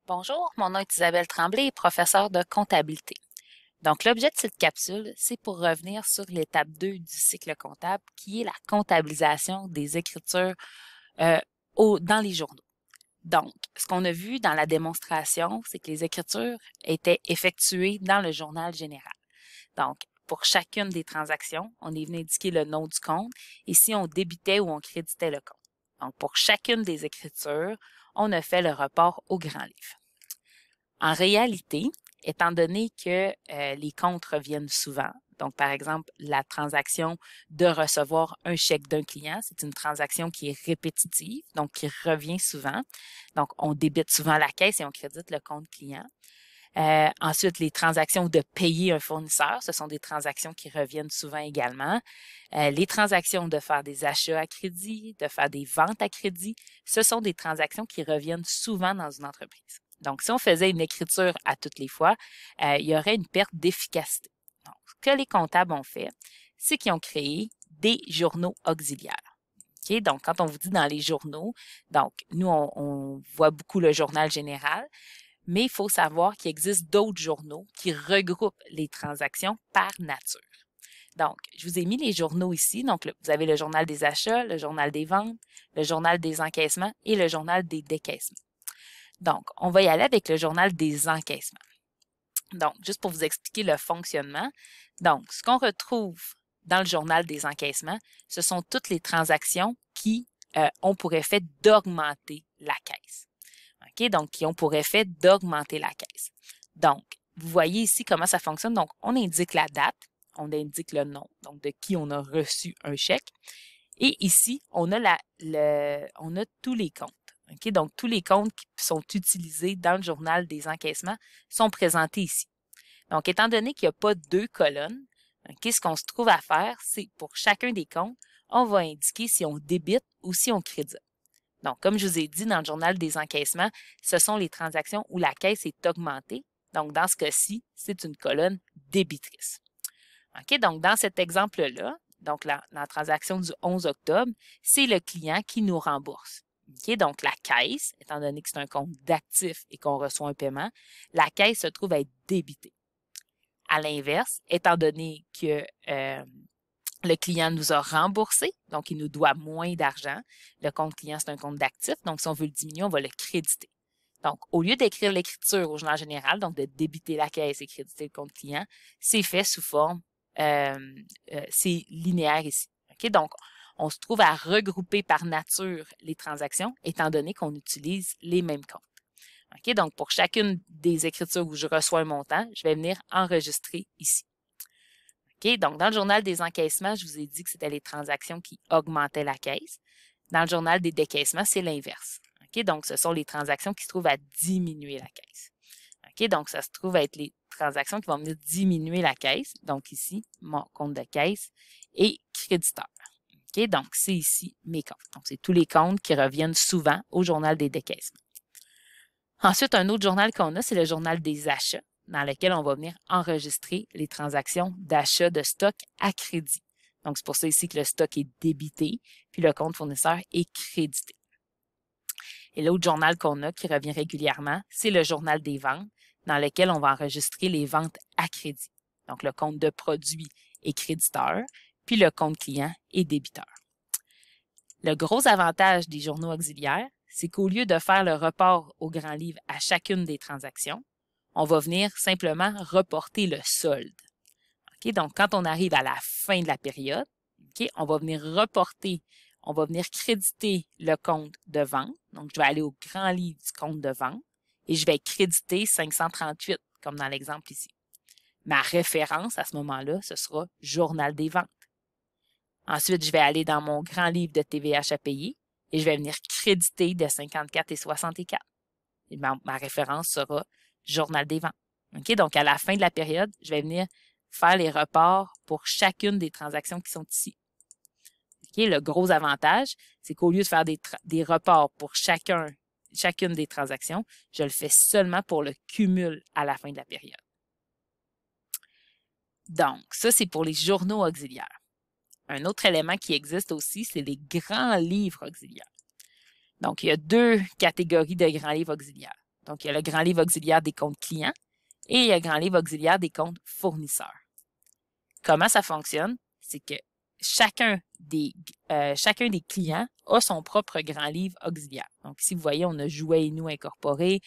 Bonjour, mon nom est Isabelle Tremblay, professeure de comptabilité. Donc, l'objet de cette capsule, c'est pour revenir sur l'étape 2 du cycle comptable, qui est la comptabilisation des écritures euh, dans les journaux. Donc, ce qu'on a vu dans la démonstration, c'est que les écritures étaient effectuées dans le journal général. Donc, pour chacune des transactions, on est venu indiquer le nom du compte et si on débitait ou on créditait le compte. Donc, pour chacune des écritures, on a fait le report au grand livre. En réalité, étant donné que les comptes reviennent souvent, donc par exemple la transaction de recevoir un chèque d'un client, c'est une transaction qui est répétitive, donc qui revient souvent. Donc on débite souvent la caisse et on crédite le compte client. Ensuite, les transactions de payer un fournisseur, ce sont des transactions qui reviennent souvent également. Les transactions de faire des achats à crédit, de faire des ventes à crédit, ce sont des transactions qui reviennent souvent dans une entreprise. Donc, si on faisait une écriture à toutes les fois, il y aurait une perte d'efficacité. Donc, ce que les comptables ont fait, c'est qu'ils ont créé des journaux auxiliaires. Okay? Donc, quand on vous dit dans les journaux, donc nous, on voit beaucoup le journal général, mais il faut savoir qu'il existe d'autres journaux qui regroupent les transactions par nature. Donc, je vous ai mis les journaux ici. Donc, vous avez le journal des achats, le journal des ventes, le journal des encaissements et le journal des décaissements. Donc, on va y aller avec le journal des encaissements. Donc, juste pour vous expliquer le fonctionnement. Donc, ce qu'on retrouve dans le journal des encaissements, ce sont toutes les transactions qui ont pour effet d'augmenter la caisse. Okay? Donc, qui ont pour effet d'augmenter la caisse. Donc, vous voyez ici comment ça fonctionne. Donc, on indique la date, on indique le nom, donc de qui on a reçu un chèque. Et ici, on a, on a tous les comptes. Okay? Donc, tous les comptes qui sont utilisés dans le journal des encaissements sont présentés ici. Donc, étant donné qu'il n'y a pas deux colonnes, okay, ce qu'on se trouve à faire, c'est pour chacun des comptes, on va indiquer si on débite ou si on crédite. Donc, comme je vous ai dit, dans le journal des encaissements, ce sont les transactions où la caisse est augmentée. Donc, dans ce cas-ci, c'est une colonne débitrice. OK? Donc, dans cet exemple-là, donc la transaction du 11 octobre, c'est le client qui nous rembourse. OK? Donc, la caisse, étant donné que c'est un compte d'actifs et qu'on reçoit un paiement, la caisse se trouve à être débitée. À l'inverse, étant donné que le client nous a remboursé, donc il nous doit moins d'argent. Le compte client, c'est un compte d'actifs, donc si on veut le diminuer, on va le créditer. Donc, au lieu d'écrire l'écriture au journal général, donc de débiter la caisse et créditer le compte client, c'est fait sous forme, c'est linéaire ici. Okay? Donc, on se trouve à regrouper par nature les transactions, étant donné qu'on utilise les mêmes comptes. Okay? Donc, pour chacune des écritures où je reçois un montant, je vais venir enregistrer ici. Okay? Donc, dans le journal des encaissements, je vous ai dit que c'était les transactions qui augmentaient la caisse. Dans le journal des décaissements, c'est l'inverse. Okay? Donc, ce sont les transactions qui se trouvent à diminuer la caisse. Okay? Donc, ça se trouve à être les transactions qui vont venir diminuer la caisse. Donc, ici, mon compte de caisse et créditeur. Okay? Donc, c'est ici mes comptes. Donc, c'est tous les comptes qui reviennent souvent au journal des décaissements. Ensuite, un autre journal qu'on a, c'est le journal des achats, dans lequel on va venir enregistrer les transactions d'achat de stock à crédit. Donc, c'est pour ça ici que le stock est débité, puis le compte fournisseur est crédité. Et l'autre journal qu'on a qui revient régulièrement, c'est le journal des ventes, dans lequel on va enregistrer les ventes à crédit. Donc, le compte de produit est créditeur, puis le compte client est débiteur. Le gros avantage des journaux auxiliaires, c'est qu'au lieu de faire le report au grand livre à chacune des transactions, on va venir simplement reporter le solde. Okay? Donc, quand on arrive à la fin de la période, okay, on va venir reporter, on va venir créditer le compte de vente. Donc, je vais aller au grand livre du compte de vente et je vais créditer 538, comme dans l'exemple ici. Ma référence à ce moment-là, ce sera Journal des ventes. Ensuite, je vais aller dans mon grand livre de TVH à payer et je vais venir créditer de 54 et 64. Et ma référence sera Journal des ventes. Okay? Donc, à la fin de la période, je vais venir faire les reports pour chacune des transactions qui sont ici. Okay? Le gros avantage, c'est qu'au lieu de faire des reports pour chacune des transactions, je le fais seulement pour le cumul à la fin de la période. Donc, ça, c'est pour les journaux auxiliaires. Un autre élément qui existe aussi, c'est les grands livres auxiliaires. Donc, il y a deux catégories de grands livres auxiliaires. Donc, il y a le grand livre auxiliaire des comptes clients et il y a le grand livre auxiliaire des comptes fournisseurs. Comment ça fonctionne? C'est que chacun des clients a son propre grand livre auxiliaire. Donc, ici, vous voyez, on a Jouets et nous incorporé,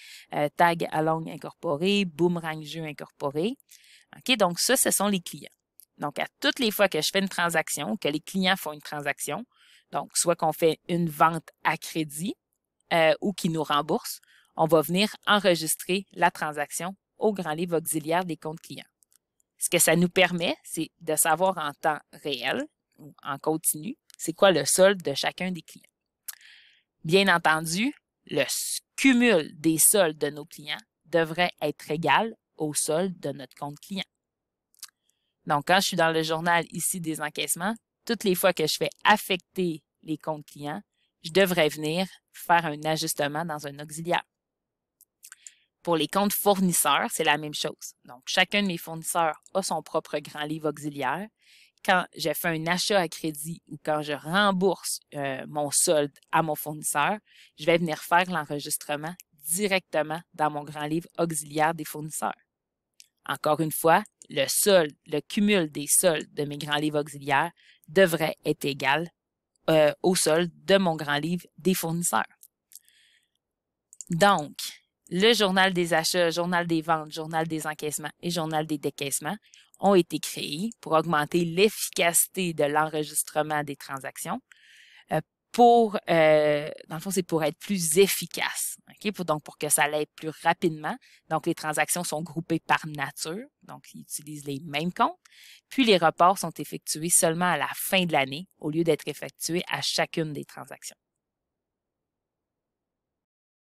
Tag Along incorporé, Boomerang Jeu incorporé. OK? Donc, ça, ce sont les clients. Donc, à toutes les fois que je fais une transaction, que les clients font une transaction, donc, soit qu'on fait une vente à crédit ou qu'ils nous remboursent, on va venir enregistrer la transaction au grand livre auxiliaire des comptes clients. Ce que ça nous permet, c'est de savoir en temps réel, ou en continu, c'est quoi le solde de chacun des clients. Bien entendu, le cumul des soldes de nos clients devrait être égal au solde de notre compte client. Donc, quand je suis dans le journal ici des encaissements, toutes les fois que je fais affecter les comptes clients, je devrais venir faire un ajustement dans un auxiliaire. Pour les comptes fournisseurs, c'est la même chose. Donc, chacun de mes fournisseurs a son propre grand livre auxiliaire. Quand je fais un achat à crédit ou quand je rembourse mon solde à mon fournisseur, je vais venir faire l'enregistrement directement dans mon grand livre auxiliaire des fournisseurs. Encore une fois, le cumul des soldes de mes grands livres auxiliaires devrait être égal au solde de mon grand livre des fournisseurs. Donc, le journal des achats, journal des ventes, journal des encaissements et journal des décaissements ont été créés pour augmenter l'efficacité de l'enregistrement des transactions. Dans le fond, c'est pour être plus efficace, okay? Donc, pour que ça l'aide plus rapidement. Donc, les transactions sont groupées par nature, donc ils utilisent les mêmes comptes. Puis, les reports sont effectués seulement à la fin de l'année au lieu d'être effectués à chacune des transactions.